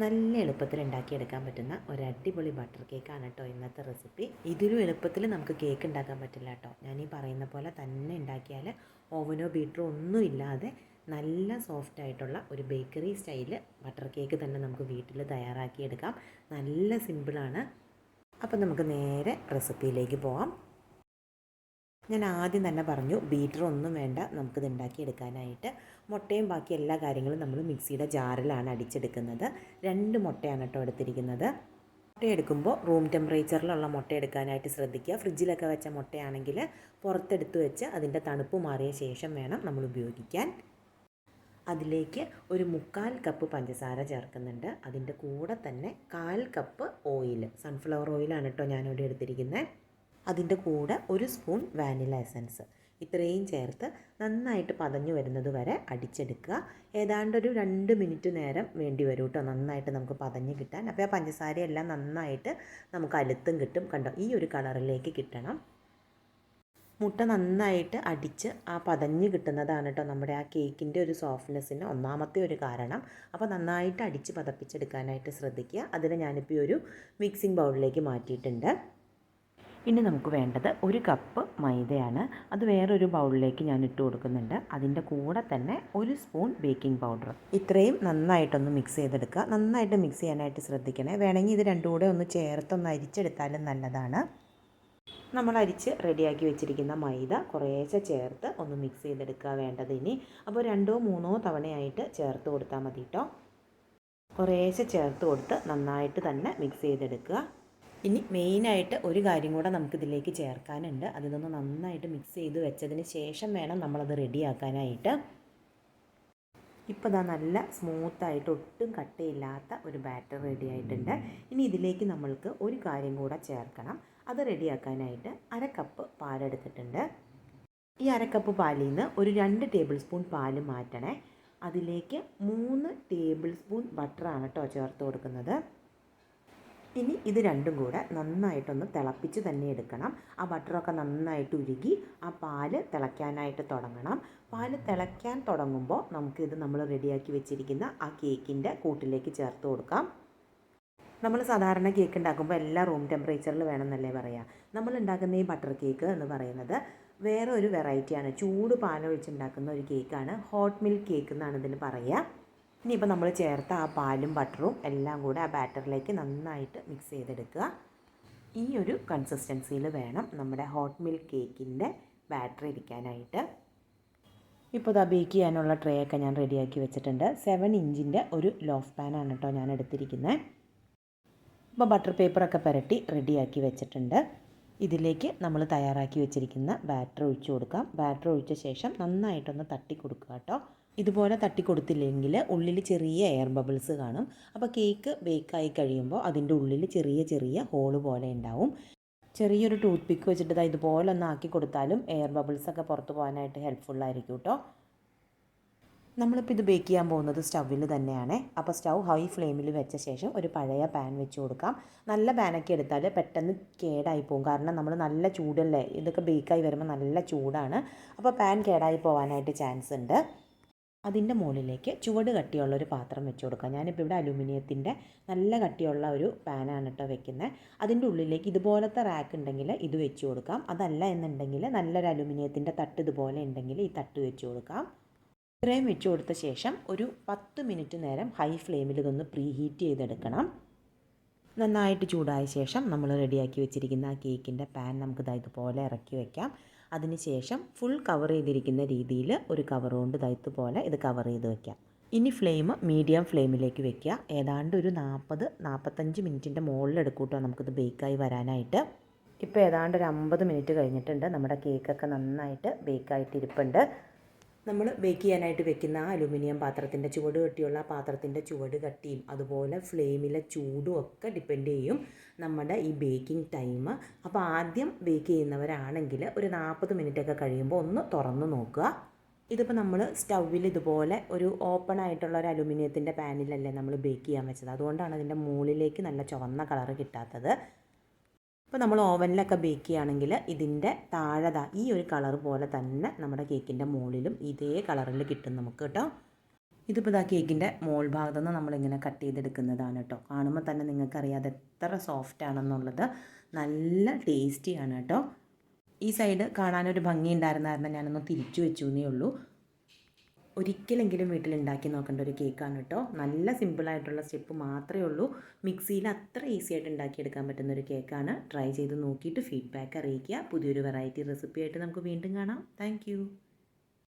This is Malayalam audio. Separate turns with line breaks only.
നല്ല എളുപ്പത്തിൽ ഉണ്ടാക്കിയെടുക്കാൻ പറ്റുന്ന ഒരു അടിപൊളി ബട്ടർ കേക്കാണ് കേട്ടോ ഇന്നത്തെ റെസിപ്പി. ഇതിലും എളുപ്പത്തിൽ നമുക്ക് കേക്ക് ഉണ്ടാക്കാൻ പറ്റില്ല കേട്ടോ. ഞാൻ ഈ പറയുന്ന പോലെ തന്നെ ഉണ്ടാക്കിയാൽ ഓവനോ ബീറ്ററോ ഒന്നും ഇല്ലാതെ നല്ല സോഫ്റ്റ് ആയിട്ടുള്ള ഒരു ബേക്കറി സ്റ്റൈല് ബട്ടർ കേക്ക് തന്നെ നമുക്ക് വീട്ടിൽ തയ്യാറാക്കിയെടുക്കാം. നല്ല സിമ്പിളാണ്. അപ്പം നമുക്ക് നേരെ റെസിപ്പിയിലേക്ക് പോവാം. ഞാൻ ആദ്യം തന്നെ പറഞ്ഞു ബീറ്ററൊന്നും വേണ്ട നമുക്കിത് ഉണ്ടാക്കിയെടുക്കാനായിട്ട്. മുട്ടയും ബാക്കി എല്ലാ കാര്യങ്ങളും നമ്മൾ മിക്സിയുടെ ജാറിലാണ് അടിച്ചെടുക്കുന്നത്. 2 മുട്ടയാണ് കേട്ടോ എടുത്തിരിക്കുന്നത്. മുട്ട എടുക്കുമ്പോൾ റൂം ടെമ്പറേച്ചറിലുള്ള മുട്ട എടുക്കാനായിട്ട് ശ്രദ്ധിക്കുക. ഫ്രിഡ്ജിലൊക്കെ വെച്ച മുട്ടയാണെങ്കിൽ പുറത്തെടുത്ത് വെച്ച് അതിൻ്റെ തണുപ്പ് മാറിയ ശേഷം വേണം നമ്മൾ ഉപയോഗിക്കാൻ. അതിലേക്ക് ഒരു 1/4 കപ്പ് പഞ്ചസാര ചേർക്കുന്നുണ്ട്. അതിൻ്റെ കൂടെ തന്നെ 1/4 കപ്പ് ഓയിൽ, സൺഫ്ലവർ ഓയിലാണ് കേട്ടോ ഞാനിവിടെ എടുത്തിരിക്കുന്നത്. അതിൻ്റെ കൂടെ 1 സ്പൂൺ വാനില എസൻസ്, ഇത്രയും ചേർത്ത് നന്നായിട്ട് പതഞ്ഞു വരുന്നത് വരെ അടിച്ചെടുക്കുക. ഏതാണ്ട് ഒരു 2 മിനിറ്റ് നേരം വേണ്ടി വരും കേട്ടോ നന്നായിട്ട് നമുക്ക് പതഞ്ഞ് കിട്ടാൻ. അപ്പോൾ ആ പഞ്ചസാരയെല്ലാം നന്നായിട്ട് നമുക്ക് അലുത്തും കിട്ടും. കണ്ടോ, ഈ ഒരു കളറിലേക്ക് കിട്ടണം. മുട്ട നന്നായിട്ട് അടിച്ച് ആ പതഞ്ഞ് കിട്ടുന്നതാണ് കേട്ടോ നമ്മുടെ ആ കേക്കിൻ്റെ ഒരു സോഫ്റ്റ്നെസ്സിന് ഒന്നാമത്തെ ഒരു കാരണം. അപ്പോൾ നന്നായിട്ട് അടിച്ച് പതപ്പിച്ചെടുക്കാനായിട്ട് ശ്രദ്ധിക്കുക. അതിന് ഞാനിപ്പോൾ ഒരു മിക്സിംഗ് ബൗളിലേക്ക് മാറ്റിയിട്ടുണ്ട്. ഇനി നമുക്ക് വേണ്ടത് 1 കപ്പ് മൈദയാണ്. അത് വേറൊരു ബൗളിലേക്ക് ഞാൻ ഇട്ട് കൊടുക്കുന്നുണ്ട്. അതിൻ്റെ കൂടെ തന്നെ 1 സ്പൂൺ ബേക്കിംഗ് പൗഡർ. ഇത്രയും നന്നായിട്ടൊന്ന് മിക്സ് ചെയ്തെടുക്കുക. നന്നായിട്ട് മിക്സ് ചെയ്യാനായിട്ട് ശ്രദ്ധിക്കണേ. വേണമെങ്കിൽ ഇത് രണ്ടും കൂടെ ഒന്ന് ചേർത്തൊന്ന് അരിച്ചെടുത്താലും നല്ലതാണ്. നമ്മൾ അരിച്ച് റെഡിയാക്കി വെച്ചിരിക്കുന്ന മൈദ കുറേശ്ശെ ചേർത്ത് ഒന്ന് മിക്സ് ചെയ്തെടുക്കുക വേണ്ടത് ഇനി. അപ്പോൾ 2-3 തവണയായിട്ട് ചേർത്ത് കൊടുത്താൽ മതി കേട്ടോ. കുറേശ്ശെ ചേർത്ത് കൊടുത്ത് നന്നായിട്ട് തന്നെ മിക്സ് ചെയ്തെടുക്കുക. ഇനി മെയിനായിട്ട് ഒരു കാര്യം കൂടെ നമുക്കിതിലേക്ക് ചേർക്കാനുണ്ട്. അതിനൊന്ന് നന്നായിട്ട് മിക്സ് ചെയ്ത് വെച്ചതിന് ശേഷം വേണം നമ്മളത് റെഡിയാക്കാനായിട്ട്. ഇപ്പോൾ ഇതാ നല്ല സ്മൂത്തായിട്ട് ഒട്ടും കട്ടയില്ലാത്ത ഒരു ബാറ്റർ റെഡി ആയിട്ടുണ്ട്. ഇനി ഇതിലേക്ക് നമ്മൾക്ക് ഒരു കാര്യം കൂടെ ചേർക്കണം. അത് റെഡിയാക്കാനായിട്ട് 1/2 കപ്പ് പാലെടുത്തിട്ടുണ്ട്. ഈ 1/2 കപ്പ് പാലിൽ നിന്ന് ഒരു 2 ടേബിൾ സ്പൂൺ പാല് മാറ്റണേ. അതിലേക്ക് 3 ടേബിൾ സ്പൂൺ ബട്ടറാണ് കേട്ടോ ചേർത്ത് കൊടുക്കുന്നത്. ഇനി ഇത് രണ്ടും കൂടെ നന്നായിട്ടൊന്ന് തിളപ്പിച്ച് തന്നെ എടുക്കണം. ആ ബട്ടറൊക്കെ നന്നായിട്ട് ഉരുകി ആ പാല് തിളയ്ക്കാനായിട്ട് തുടങ്ങണം. പാല് തിളയ്ക്കാൻ തുടങ്ങുമ്പോൾ നമുക്കിത് നമ്മൾ റെഡിയാക്കി വെച്ചിരിക്കുന്ന ആ കേക്കിൻ്റെ കൂട്ടിലേക്ക് ചേർത്ത് കൊടുക്കാം. നമ്മൾ സാധാരണ കേക്ക് ഉണ്ടാക്കുമ്പോൾ എല്ലാം റൂം ടെമ്പറേച്ചറിൽ വേണമെന്നല്ലേ പറയുക. നമ്മൾ ഉണ്ടാക്കുന്ന ഈ ബട്ടർ കേക്ക് എന്ന് പറയുന്നത് വേറെ ഒരു വെറൈറ്റിയാണ്. ചൂട് പാലൊഴിച്ചുണ്ടാക്കുന്ന ഒരു കേക്കാണ്. ഹോട്ട് മിൽക്ക് കേക്ക് എന്നാണ് ഇതിന് പറയുക. ഇനിയിപ്പോൾ നമ്മൾ ചേർത്ത ആ പാലും ബട്ടറും എല്ലാം കൂടെ ആ ബാറ്ററിലേക്ക് നന്നായിട്ട് മിക്സ് ചെയ്തെടുക്കുക. ഈ ഒരു കൺസിസ്റ്റൻസിയിൽ വേണം നമ്മുടെ ഹോട്ട് മിൽക്ക് കേക്കിൻ്റെ ബാറ്റർ ഇരിക്കാനായിട്ട്. ഇപ്പോൾ ഇതാ ബേക്ക് ചെയ്യാനുള്ള ട്രേ ഒക്കെ ഞാൻ റെഡിയാക്കി വെച്ചിട്ടുണ്ട്. 7 ഇഞ്ചിൻ്റെ ഒരു ലോഫ് പാനാണ് കേട്ടോ ഞാൻ എടുത്തിരിക്കുന്നത്. ഇപ്പോൾ ബട്ടർ പേപ്പറൊക്കെ പുരട്ടി റെഡിയാക്കി വെച്ചിട്ടുണ്ട്. ഇതിലേക്ക് നമ്മൾ തയ്യാറാക്കി വെച്ചിരിക്കുന്ന ബാറ്റർ ഒഴിച്ചു കൊടുക്കാം. ബാറ്റർ ഒഴിച്ച ശേഷം നന്നായിട്ടൊന്ന് തട്ടി കൊടുക്കുക കേട്ടോ. ഇതുപോലെ തട്ടി കൊടുത്തില്ലെങ്കിൽ ഉള്ളിൽ ചെറിയ എയർ ബബിൾസ് കാണും. അപ്പോൾ കേക്ക് ബേക്കായി കഴിയുമ്പോൾ അതിൻ്റെ ഉള്ളിൽ ചെറിയ ചെറിയ ഹോള് പോലെ ഉണ്ടാവും. ചെറിയൊരു ടൂത്ത് പിക്ക് വെച്ചിട്ട് ഇതുപോലെ ഒന്ന് ആക്കി കൊടുത്താലും എയർ ബബിൾസൊക്കെ പുറത്ത് പോകാനായിട്ട് ഹെൽപ്ഫുള്ളായിരിക്കും കേട്ടോ. നമ്മളിപ്പോൾ ഇത് ബേക്ക് ചെയ്യാൻ പോകുന്നത് സ്റ്റൗവിൽ തന്നെയാണ്. അപ്പോൾ സ്റ്റൗ ഹൈ ഫ്ലെയിമിൽ വെച്ച ശേഷം ഒരു പഴയ പാൻ വെച്ച് കൊടുക്കാം. നല്ല പാനൊക്കെ എടുത്താൽ പെട്ടെന്ന് കേടായി പോകും. കാരണം നമ്മൾ നല്ല ചൂടല്ലേ, ഇതൊക്കെ ബേക്കായി വരുമ്പോൾ നല്ല ചൂടാണ്. അപ്പോൾ പാൻ കേടായി പോകാനായിട്ട് ചാൻസ് ഉണ്ട്. അതിൻ്റെ മുകളിലേക്ക് ചുവട് കട്ടിയുള്ളൊരു പാത്രം വെച്ച് കൊടുക്കുക. ഞാനിപ്പോൾ ഇവിടെ അലുമിനിയത്തിൻ്റെ നല്ല കട്ടിയുള്ള ഒരു പാനാണ് കേട്ടോ വെക്കുന്നത്. അതിൻ്റെ ഉള്ളിലേക്ക് ഇതുപോലത്തെ റാക്ക് ഉണ്ടെങ്കിൽ ഇത് വെച്ച് കൊടുക്കാം. അതല്ല എന്നുണ്ടെങ്കിൽ നല്ലൊരു അലുമിനിയത്തിൻ്റെ തട്ട് ഇതുപോലെ ഉണ്ടെങ്കിൽ ഈ തട്ട് വെച്ച് കൊടുക്കാം. ഇത്രയും വെച്ച് കൊടുത്ത ശേഷം ഒരു 10 മിനിറ്റ് നേരം ഹൈ ഫ്ലെയിമിൽ ഇതൊന്ന് പ്രീ ഹീറ്റ് ചെയ്തെടുക്കണം. നന്നായിട്ട് ചൂടായ ശേഷം നമ്മൾ റെഡിയാക്കി വെച്ചിരിക്കുന്ന ആ കേക്കിൻ്റെ പാൻ നമുക്ക് ഇതുപോലെ ഇറക്കി വയ്ക്കാം. അതിനുശേഷം ഫുൾ കവർ ചെയ്തിരിക്കുന്ന രീതിയിൽ ഒരു കവർ കൊണ്ട് ഇതുപോലെ ഇത് കവർ ചെയ്ത് വയ്ക്കാം. ഇനി ഫ്ലെയിം മീഡിയം ഫ്ലെയിമിലേക്ക് വെക്കുക. ഏതാണ്ട് ഒരു 40-45 മിനിറ്റിൻ്റെ മുകളിലെടുക്കും കേട്ടോ നമുക്കിത് ബേക്കായി വരാനായിട്ട്. ഇപ്പോൾ ഏതാണ്ട് ഒരു 50 മിനിറ്റ് കഴിഞ്ഞിട്ടുണ്ട്. നമ്മുടെ കേക്കൊക്കെ നന്നായിട്ട് ബേക്കായിട്ട് ഇരിപ്പുണ്ട്. നമ്മൾ ബേക്ക് ചെയ്യാനായിട്ട് വെക്കുന്ന ആ അലുമിനിയം പാത്രത്തിൻ്റെ ചുവട് കട്ടിയുള്ള ആ പാത്രത്തിൻ്റെ ചുവട് കട്ടിയും അതുപോലെ ഫ്ലെയിമിലെ ചൂടും ഒക്കെ ഡിപ്പെൻഡ് ചെയ്യും നമ്മുടെ ഈ ബേക്കിംഗ് ടൈം. അപ്പോൾ ആദ്യം ബേക്ക് ചെയ്യുന്നവരാണെങ്കിൽ ഒരു 40 മിനിറ്റൊക്കെ കഴിയുമ്പോൾ ഒന്ന് തുറന്ന് നോക്കുക. ഇതിപ്പോൾ നമ്മൾ സ്റ്റൗവിൽ ഇതുപോലെ ഒരു ഓപ്പൺ ആയിട്ടുള്ള ഒരു അലുമിനിയത്തിൻ്റെ പാനിലല്ലേ നമ്മൾ ബേക്ക് ചെയ്യാൻ വെച്ചത്. അതുകൊണ്ടാണ് അതിൻ്റെ മുകളിലേക്ക് നല്ല ചുവന്ന കളറ് കിട്ടാത്തത്. ഇപ്പോൾ നമ്മൾ ഓവനിലൊക്കെ ബേക്ക് ചെയ്യുകയാണെങ്കിൽ ഇതിൻ്റെ താഴെ ഈ ഒരു കളർ പോലെ തന്നെ നമ്മുടെ കേക്കിൻ്റെ മുകളിലും ഇതേ കളറിൽ കിട്ടും നമുക്ക് കേട്ടോ. ഇതിപ്പോൾ ഇതാ കേക്കിൻ്റെ മോൾ ഭാഗത്തു നിന്ന് നമ്മളിങ്ങനെ കട്ട് ചെയ്തെടുക്കുന്നതാണ് കേട്ടോ. കാണുമ്പോൾ തന്നെ നിങ്ങൾക്കറിയാം അത് എത്ര സോഫ്റ്റ് ആണെന്നുള്ളത്. നല്ല ടേസ്റ്റിയാണ് കേട്ടോ. ഈ സൈഡ് കാണാനൊരു ഭംഗി ഉണ്ടായിരുന്ന കാരണം ഞാനൊന്ന് തിരിച്ചു വെച്ചു എന്നേ ഉള്ളൂ. ഒരിക്കലെങ്കിലും വീട്ടിലുണ്ടാക്കി നോക്കേണ്ട ഒരു കേക്കാണ് കേട്ടോ. നല്ല സിമ്പിളായിട്ടുള്ള സ്റ്റെപ്പ് മാത്രമേ ഉള്ളൂ. മിക്സിയിൽ അത്ര ഈസി ആയിട്ട് ഉണ്ടാക്കിയെടുക്കാൻ പറ്റുന്ന ഒരു കേക്കാണ്. ട്രൈ ചെയ്ത് നോക്കിയിട്ട് ഫീഡ്ബാക്ക് അറിയിക്കുക. പുതിയൊരു വെറൈറ്റി റെസിപ്പി ആയിട്ട് നമുക്ക് വീണ്ടും കാണാം. താങ്ക്